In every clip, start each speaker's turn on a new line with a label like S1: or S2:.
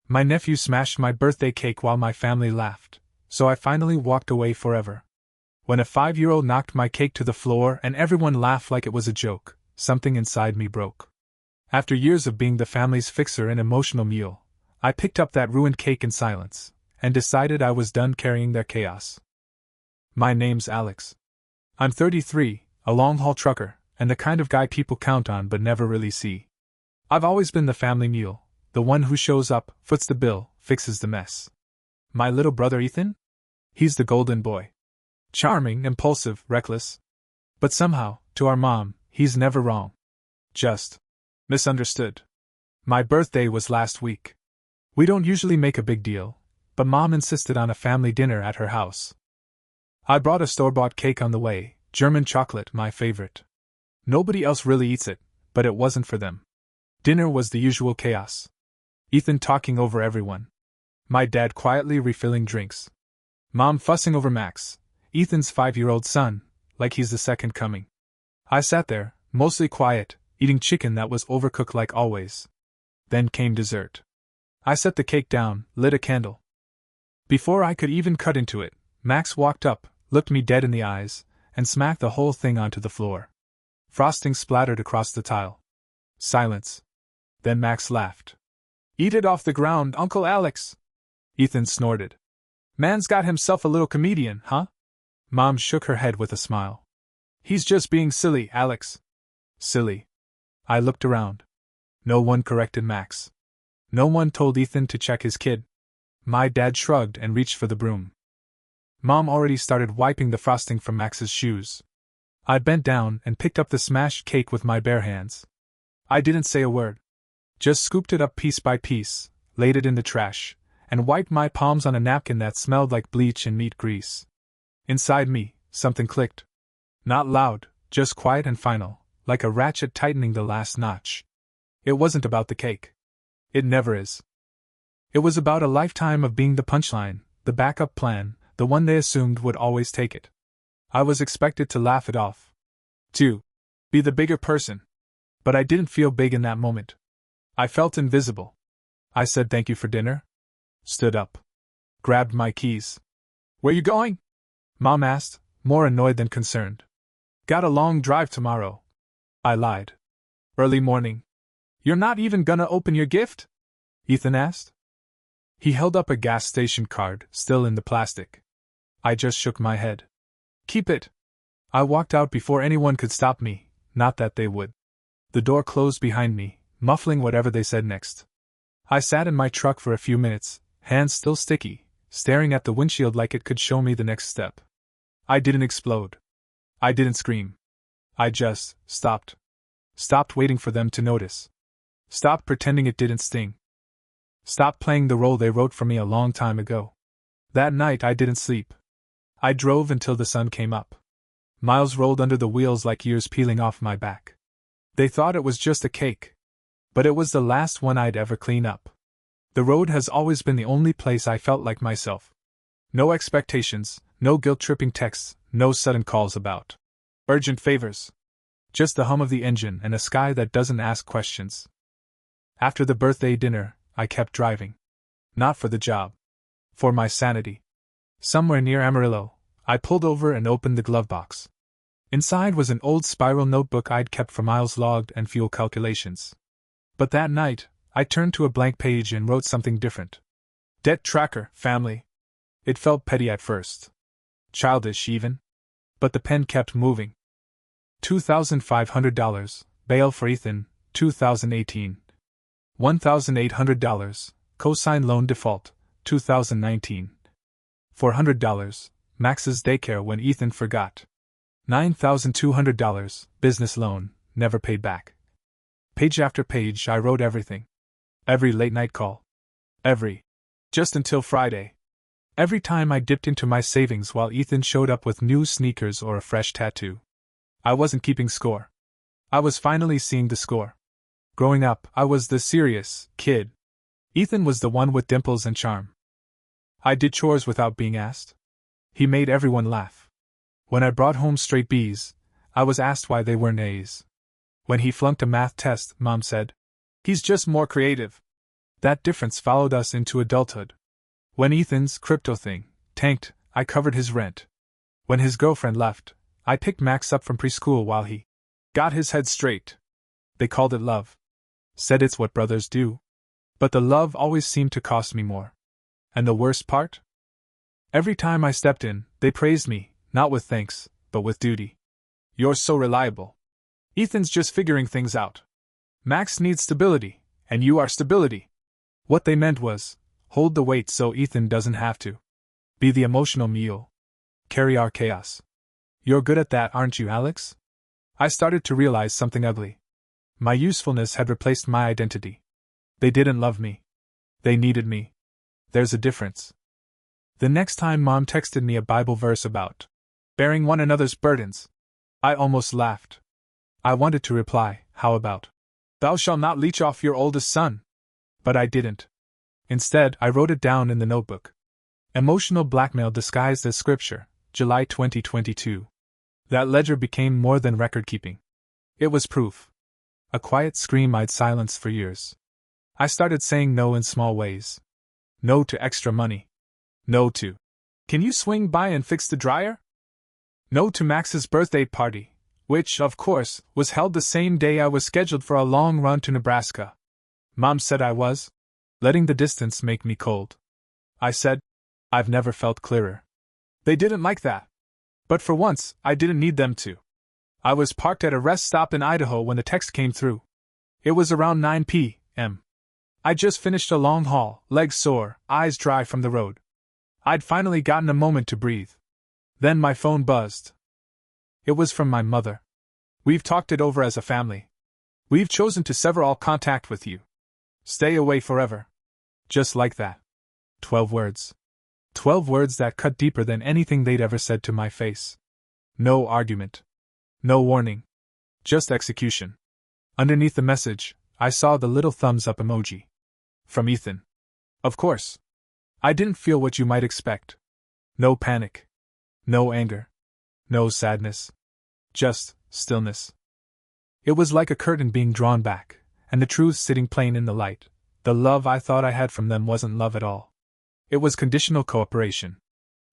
S1: My nephew smashed my birthday cake while my family laughed, so I finally walked away forever. When a 5-year-old knocked my cake to the floor and everyone laughed like it was a joke, something inside me broke. After years of being the family's fixer and emotional mule, I picked up that ruined cake in silence, and decided I was done carrying their chaos. My name's Alex. I'm 33, a long-haul trucker, and the kind of guy people count on but never really see. I've always been the family mule, the one who shows up, foots the bill, fixes the mess. My little brother Ethan? He's the golden boy. Charming, impulsive, reckless. But somehow, to our mom, he's never wrong. Just misunderstood. My birthday was last week. We don't usually make a big deal, but Mom insisted on a family dinner at her house. I brought a store-bought cake on the way, German chocolate, my favorite. Nobody else really eats it, but it wasn't for them. Dinner was the usual chaos. Ethan talking over everyone. My dad quietly refilling drinks. Mom fussing over Max, Ethan's 5-year-old son, like he's the second coming. I sat there, mostly quiet, eating chicken that was overcooked like always. Then came dessert. I set the cake down, lit a candle. Before I could even cut into it, Max walked up, looked me dead in the eyes, and smacked the whole thing onto the floor. Frosting splattered across the tile. Silence. Then Max laughed. "Eat it off the ground, Uncle Alex!" Ethan snorted. "Man's got himself a little comedian, huh?" Mom shook her head with a smile. "He's just being silly, Alex." Silly. I looked around. No one corrected Max. No one told Ethan to check his kid. My dad shrugged and reached for the broom. Mom already started wiping the frosting from Max's shoes. I bent down and picked up the smashed cake with my bare hands. I didn't say a word. Just scooped it up piece by piece, laid it in the trash, and wiped my palms on a napkin that smelled like bleach and meat grease. Inside me, something clicked. Not loud, just quiet and final, like a ratchet tightening the last notch. It wasn't about the cake. It never is. It was about a lifetime of being the punchline, the backup plan, the one they assumed would always take it. I was expected to laugh it off. To be the bigger person. But I didn't feel big in that moment. I felt invisible. I said thank you for dinner. Stood up. Grabbed my keys. "Where you going?" Mom asked, more annoyed than concerned. "Got a long drive tomorrow." I lied. "Early morning." "You're not even gonna open your gift?" Ethan asked. He held up a gas station card, still in the plastic. I just shook my head. "Keep it." I walked out before anyone could stop me, not that they would. The door closed behind me, muffling whatever they said next. I sat in my truck for a few minutes, hands still sticky, staring at the windshield like it could show me the next step. I didn't explode. I didn't scream. I just stopped. Stopped waiting for them to notice. Stopped pretending it didn't sting. Stopped playing the role they wrote for me a long time ago. That night I didn't sleep. I drove until the sun came up. Miles rolled under the wheels like years peeling off my back. They thought it was just a cake. But it was the last one I'd ever clean up. The road has always been the only place I felt like myself. No expectations, no guilt-tripping texts, no sudden calls about urgent favors. Just the hum of the engine and a sky that doesn't ask questions. After the birthday dinner, I kept driving. Not for the job. For my sanity. Somewhere near Amarillo, I pulled over and opened the glove box. Inside was an old spiral notebook I'd kept for miles logged and fuel calculations. But that night, I turned to a blank page and wrote something different. Debt tracker, family. It felt petty at first. Childish even. But the pen kept moving. $2,500, bail for Ethan, 2018. $1,800, cosign loan default, 2019. $400, Max's daycare when Ethan forgot. $9,200, business loan, never paid back. Page after page I wrote everything. Every late night call. Just until Friday. Every time I dipped into my savings while Ethan showed up with new sneakers or a fresh tattoo. I wasn't keeping score. I was finally seeing the score. Growing up, I was the serious kid. Ethan was the one with dimples and charm. I did chores without being asked. He made everyone laugh. When I brought home straight B's, I was asked why they weren't A's. When he flunked a math test, Mom said, "He's just more creative." That difference followed us into adulthood. When Ethan's crypto thing tanked, I covered his rent. When his girlfriend left, I picked Max up from preschool while he got his head straight. They called it love. Said it's what brothers do. But the love always seemed to cost me more. And the worst part? Every time I stepped in, they praised me, not with thanks, but with duty. You're so reliable. Ethan's just figuring things out. Max needs stability, and you are stability. What they meant was, hold the weight so Ethan doesn't have to. Be the emotional mule. Carry our chaos. You're good at that, aren't you, Alex? I started to realize something ugly. My usefulness had replaced my identity. They didn't love me. They needed me. There's a difference. The next time Mom texted me a Bible verse about bearing one another's burdens, I almost laughed. I wanted to reply, how about, thou shalt not leech off your oldest son? But I didn't. Instead, I wrote it down in the notebook. Emotional blackmail disguised as scripture, July 2022. That ledger became more than record-keeping. It was proof. A quiet scream I'd silenced for years. I started saying no in small ways. No to extra money. No to, can you swing by and fix the dryer? No to Max's birthday party, which, of course, was held the same day I was scheduled for a long run to Nebraska. Mom said I was letting the distance make me cold. I said, I've never felt clearer. They didn't like that. But for once, I didn't need them to. I was parked at a rest stop in Idaho when the text came through. It was around 9 p.m. I just finished a long haul, legs sore, eyes dry from the road. I'd finally gotten a moment to breathe. Then my phone buzzed. It was from my mother. We've talked it over as a family. We've chosen to sever all contact with you. Stay away forever. Just like that. 12 words. 12 words that cut deeper than anything they'd ever said to my face. No argument. No warning. Just execution. Underneath the message, I saw the little thumbs up emoji. From Ethan. Of course. I didn't feel what you might expect. No panic. No anger. No sadness. Just stillness. It was like a curtain being drawn back, and the truth sitting plain in the light. The love I thought I had from them wasn't love at all. It was conditional cooperation.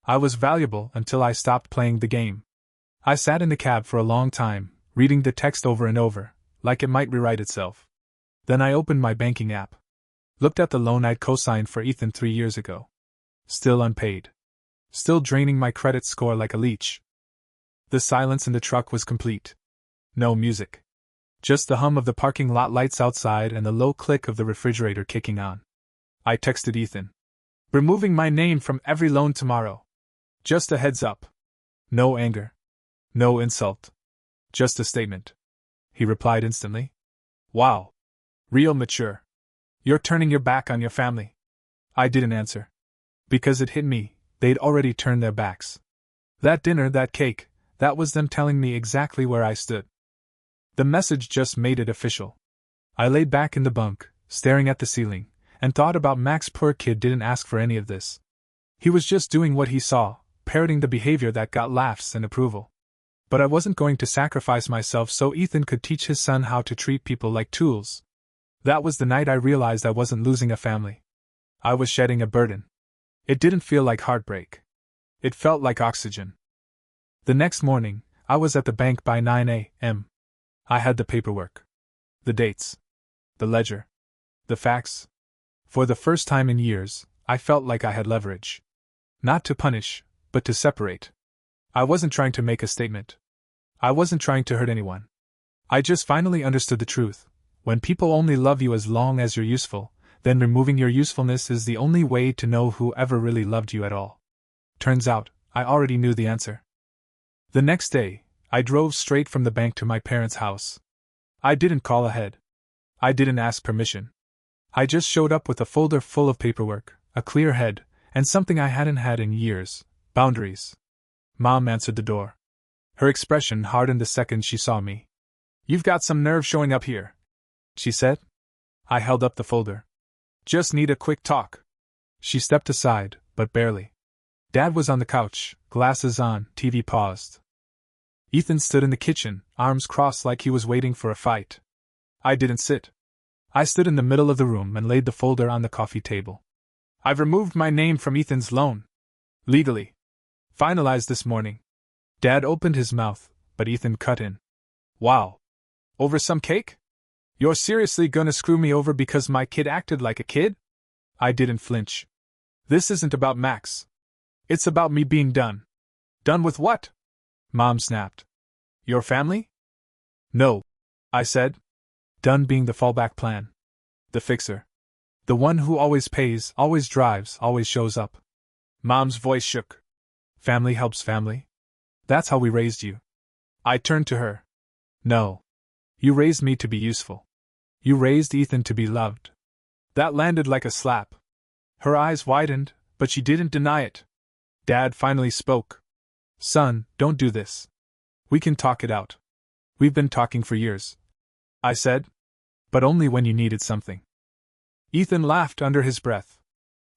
S1: I was valuable until I stopped playing the game. I sat in the cab for a long time, reading the text over and over, like it might rewrite itself. Then I opened my banking app. Looked at the loan I'd co-signed for Ethan 3 years ago. Still unpaid. Still draining my credit score like a leech. The silence in the truck was complete. No music. Just the hum of the parking lot lights outside and the low click of the refrigerator kicking on. I texted Ethan. Removing my name from every loan tomorrow. Just a heads up. No anger. No insult. Just a statement. He replied instantly. Wow. Real mature. You're turning your back on your family. I didn't answer. Because it hit me, they'd already turned their backs. That dinner, that cake, that was them telling me exactly where I stood. The message just made it official. I laid back in the bunk, staring at the ceiling, and thought about Max. Poor kid didn't ask for any of this. He was just doing what he saw, parroting the behavior that got laughs and approval. But I wasn't going to sacrifice myself so Ethan could teach his son how to treat people like tools. That was the night I realized I wasn't losing a family. I was shedding a burden. It didn't feel like heartbreak. It felt like oxygen. The next morning, I was at the bank by 9 a.m. I had the paperwork. The dates. The ledger. The facts. For the first time in years, I felt like I had leverage. Not to punish, but to separate. I wasn't trying to make a statement. I wasn't trying to hurt anyone. I just finally understood the truth. When people only love you as long as you're useful, then removing your usefulness is the only way to know who ever really loved you at all. Turns out, I already knew the answer. The next day, I drove straight from the bank to my parents' house. I didn't call ahead. I didn't ask permission. I just showed up with a folder full of paperwork, a clear head, and something I hadn't had in years: boundaries. Mom answered the door. Her expression hardened the second she saw me. You've got some nerve showing up here, she said. I held up the folder. Just need a quick talk. She stepped aside, but barely. Dad was on the couch, glasses on, TV paused. Ethan stood in the kitchen, arms crossed like he was waiting for a fight. I didn't sit. I stood in the middle of the room and laid the folder on the coffee table. I've removed my name from Ethan's loan. Legally. Finalized this morning. Dad opened his mouth, but Ethan cut in. Wow. Over some cake? You're seriously gonna screw me over because my kid acted like a kid? I didn't flinch. This isn't about Max. It's about me being done. Done with what? Mom snapped. Your family? No, I said. Done being the fallback plan. The fixer. The one who always pays, always drives, always shows up. Mom's voice shook. Family helps family? That's how we raised you. I turned to her. No. You raised me to be useful. You raised Ethan to be loved. That landed like a slap. Her eyes widened, but she didn't deny it. Dad finally spoke. Son, don't do this. We can talk it out. We've been talking for years. I said. But only when you needed something. Ethan laughed under his breath.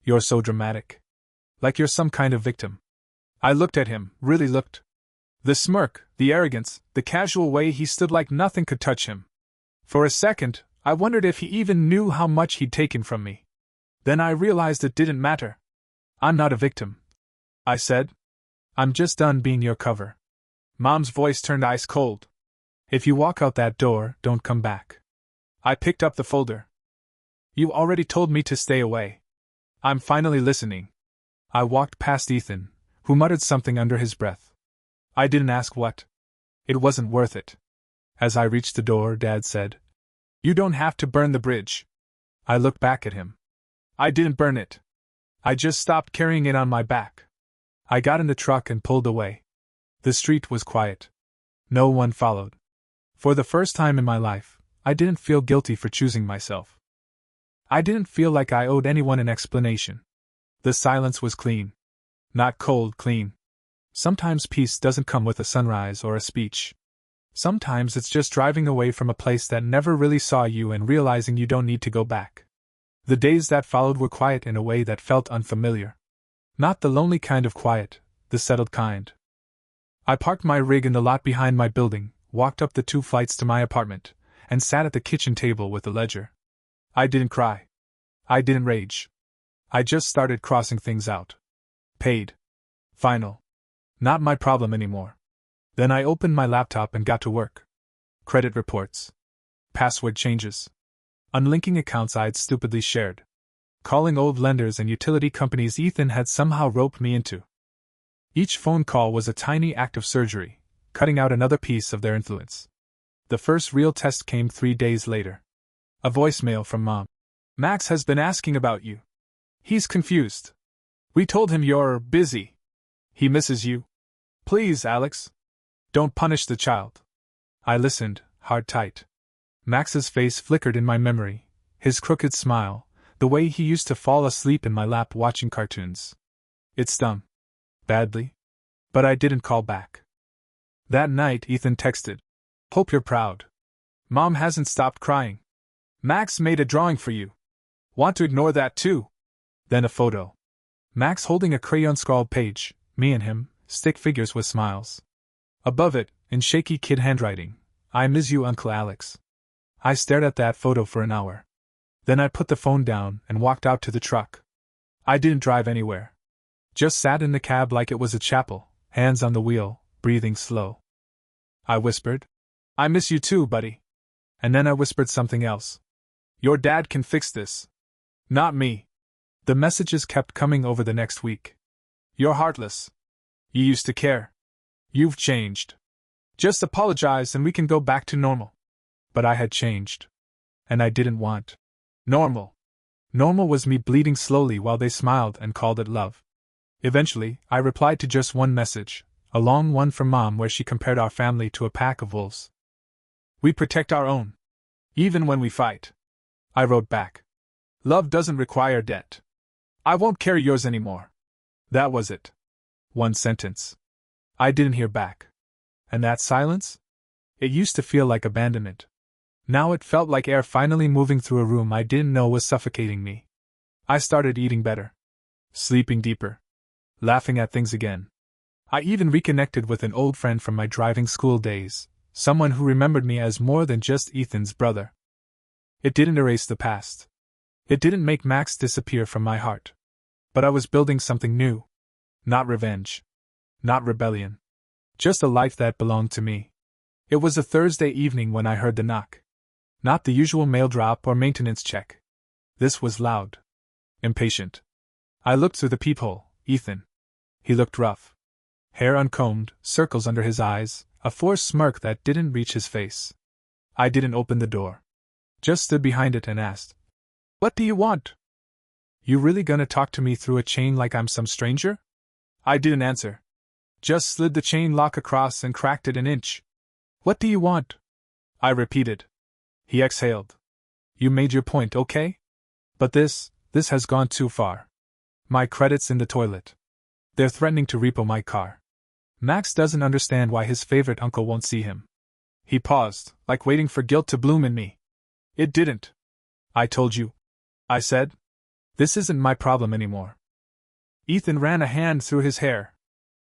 S1: You're so dramatic. Like you're some kind of victim. I looked at him, really looked. The smirk, the arrogance, the casual way he stood like nothing could touch him. For a second, I wondered if he even knew how much he'd taken from me. Then I realized it didn't matter. I'm not a victim, I said. I'm just done being your cover. Mom's voice turned ice cold. If you walk out that door, don't come back. I picked up the folder. You already told me to stay away. I'm finally listening. I walked past Ethan, who muttered something under his breath. I didn't ask what. It wasn't worth it. As I reached the door, Dad said, You don't have to burn the bridge. I looked back at him. I didn't burn it. I just stopped carrying it on my back. I got in the truck and pulled away. The street was quiet. No one followed. For the first time in my life, I didn't feel guilty for choosing myself. I didn't feel like I owed anyone an explanation. The silence was clean. Not cold, clean. Sometimes peace doesn't come with a sunrise or a speech. Sometimes it's just driving away from a place that never really saw you and realizing you don't need to go back. The days that followed were quiet in a way that felt unfamiliar. Not the lonely kind of quiet, the settled kind. I parked my rig in the lot behind my building, walked up the 2 flights to my apartment, and sat at the kitchen table with the ledger. I didn't cry. I didn't rage. I just started crossing things out. Paid. Final. Not my problem anymore. Then I opened my laptop and got to work. Credit reports. Password changes. Unlinking accounts I'd stupidly shared. Calling old lenders and utility companies Ethan had somehow roped me into. Each phone call was a tiny act of surgery, cutting out another piece of their influence. The first real test came 3 days later. A voicemail from Mom. Max has been asking about you. He's confused. We told him you're busy. He misses you. Please, Alex. Don't punish the child. I listened, heart tight. Max's face flickered in my memory, his crooked smile, the way he used to fall asleep in my lap watching cartoons. It stung. Badly. But I didn't call back. That night, Ethan texted. Hope you're proud. Mom hasn't stopped crying. Max made a drawing for you. Want to ignore that too? Then a photo. Max holding a crayon-scrawled page, me and him, stick figures with smiles. Above it, in shaky kid handwriting, I miss you, Uncle Alex. I stared at that photo for an hour. Then I put the phone down and walked out to the truck. I didn't drive anywhere. Just sat in the cab like it was a chapel, hands on the wheel, breathing slow. I whispered, I miss you too, buddy. And then I whispered something else. Your dad can fix this. Not me. The messages kept coming over the next week. You're heartless. You used to care. You've changed. Just apologize and we can go back to normal. But I had changed. And I didn't want normal. Normal was me bleeding slowly while they smiled and called it love. Eventually, I replied to just one message, a long one from Mom where she compared our family to a pack of wolves. We protect our own. Even when we fight. I wrote back. Love doesn't require debt. I won't carry yours anymore. That was it. One sentence. I didn't hear back. And that silence? It used to feel like abandonment. Now it felt like air finally moving through a room I didn't know was suffocating me. I started eating better. Sleeping deeper. Laughing at things again. I even reconnected with an old friend from my driving school days, someone who remembered me as more than just Ethan's brother. It didn't erase the past. It didn't make Max disappear from my heart. But I was building something new. Not revenge. Not rebellion. Just a life that belonged to me. It was a Thursday evening when I heard the knock. Not the usual mail drop or maintenance check. This was loud. Impatient. I looked through the peephole. Ethan. He looked rough. Hair uncombed, circles under his eyes, a forced smirk that didn't reach his face. I didn't open the door. Just stood behind it and asked, "What do you want?" "You really gonna talk to me through a chain like I'm some stranger?" I didn't answer. Just slid the chain lock across and cracked it an inch. "What do you want?" I repeated. He exhaled. "You made your point, okay? But this has gone too far. My credit's in the toilet. They're threatening to repo my car. Max doesn't understand why his favorite uncle won't see him." He paused, like waiting for guilt to bloom in me. "It didn't. I told you," I said. "This isn't my problem anymore." Ethan ran a hand through his hair.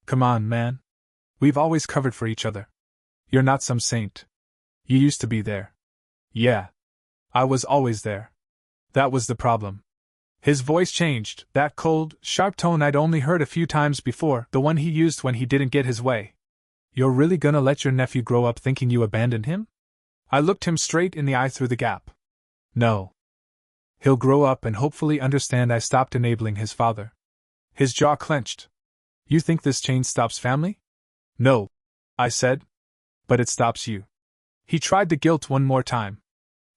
S1: "Come on, man. We've always covered for each other. You're not some saint. You used to be there." "Yeah. I was always there. That was the problem." His voice changed, that cold, sharp tone I'd only heard a few times before, the one he used when he didn't get his way. "You're really gonna let your nephew grow up thinking you abandoned him?" I looked him straight in the eye through the gap. "No. He'll grow up and hopefully understand I stopped enabling his father." His jaw clenched. "You think this chain stops family?" "No," I said. "But it stops you." He tried the guilt one more time.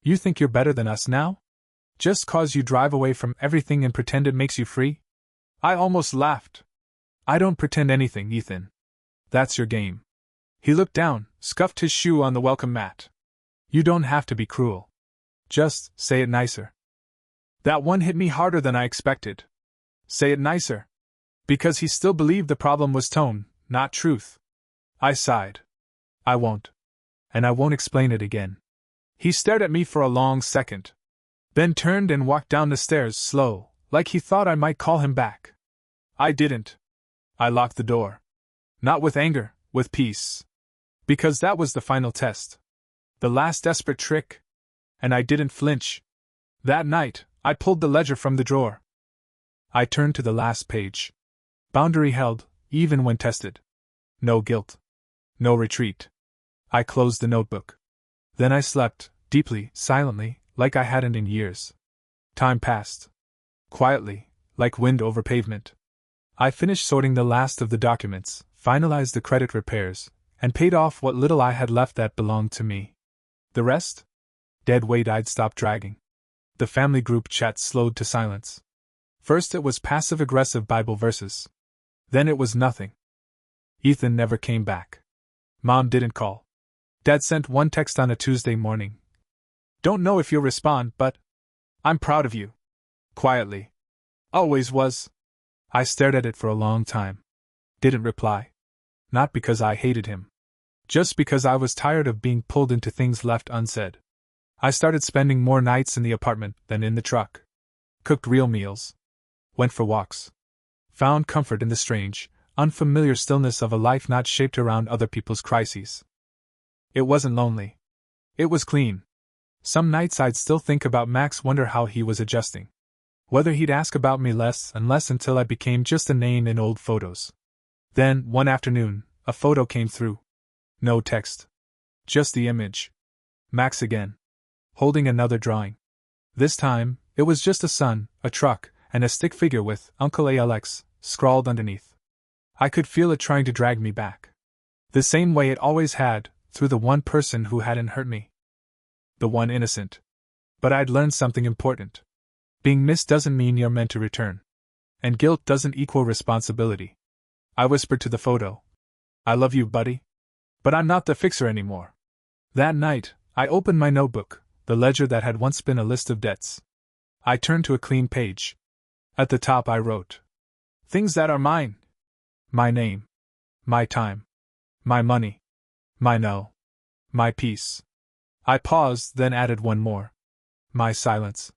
S1: "You think you're better than us now? Just 'cause you drive away from everything and pretend it makes you free?" I almost laughed. "I don't pretend anything, Ethan. That's your game." He looked down, scuffed his shoe on the welcome mat. "You don't have to be cruel. Just say it nicer." That one hit me harder than I expected. Say it nicer. Because he still believed the problem was tone, not truth. I sighed. "I won't. And I won't explain it again." He stared at me for a long second. Then turned and walked down the stairs slow, like he thought I might call him back. I didn't. I locked the door. Not with anger, with peace. Because that was the final test. The last desperate trick. And I didn't flinch. That night, I pulled the ledger from the drawer. I turned to the last page. Boundary held, even when tested. No guilt. No retreat. I closed the notebook. Then I slept, deeply, silently, like I hadn't in years. Time passed. Quietly, like wind over pavement. I finished sorting the last of the documents, finalized the credit repairs, and paid off what little I had left that belonged to me. The rest? Dead weight I'd stopped dragging. The family group chat slowed to silence. First it was passive-aggressive Bible verses. Then it was nothing. Ethan never came back. Mom didn't call. Dad sent one text on a Tuesday morning. "Don't know if you'll respond, but I'm proud of you." Quietly. Always was. I stared at it for a long time. Didn't reply. Not because I hated him. Just because I was tired of being pulled into things left unsaid. I started spending more nights in the apartment than in the truck. Cooked real meals. Went for walks. Found comfort in the strange, unfamiliar stillness of a life not shaped around other people's crises. It wasn't lonely. It was clean. Some nights I'd still think about Max, wonder how he was adjusting. Whether he'd ask about me less and less until I became just a name in old photos. Then, one afternoon, a photo came through. No text. Just the image. Max again. Holding another drawing. This time, it was just a sun, a truck, and a stick figure with Uncle ALX scrawled underneath. I could feel it trying to drag me back. The same way it always had, through the one person who hadn't hurt me. The one innocent. But I'd learned something important. Being missed doesn't mean you're meant to return. And guilt doesn't equal responsibility. I whispered to the photo. "I love you, buddy. But I'm not the fixer anymore." That night, I opened my notebook, the ledger that had once been a list of debts. I turned to a clean page. At the top I wrote, "Things that are mine. My name. My time. My money. My no. My peace." I paused, then added one more. My silence.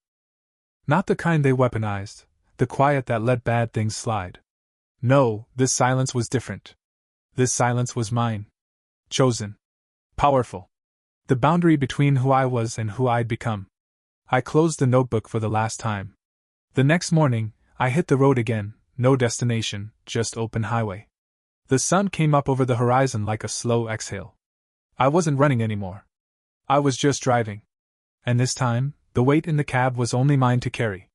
S1: Not the kind they weaponized, the quiet that let bad things slide. No, this silence was different. This silence was mine. Chosen. Powerful. The boundary between who I was and who I'd become. I closed the notebook for the last time. The next morning, I hit the road again, no destination, just open highway. The sun came up over the horizon like a slow exhale. I wasn't running anymore. I was just driving. And this time, the weight in the cab was only mine to carry.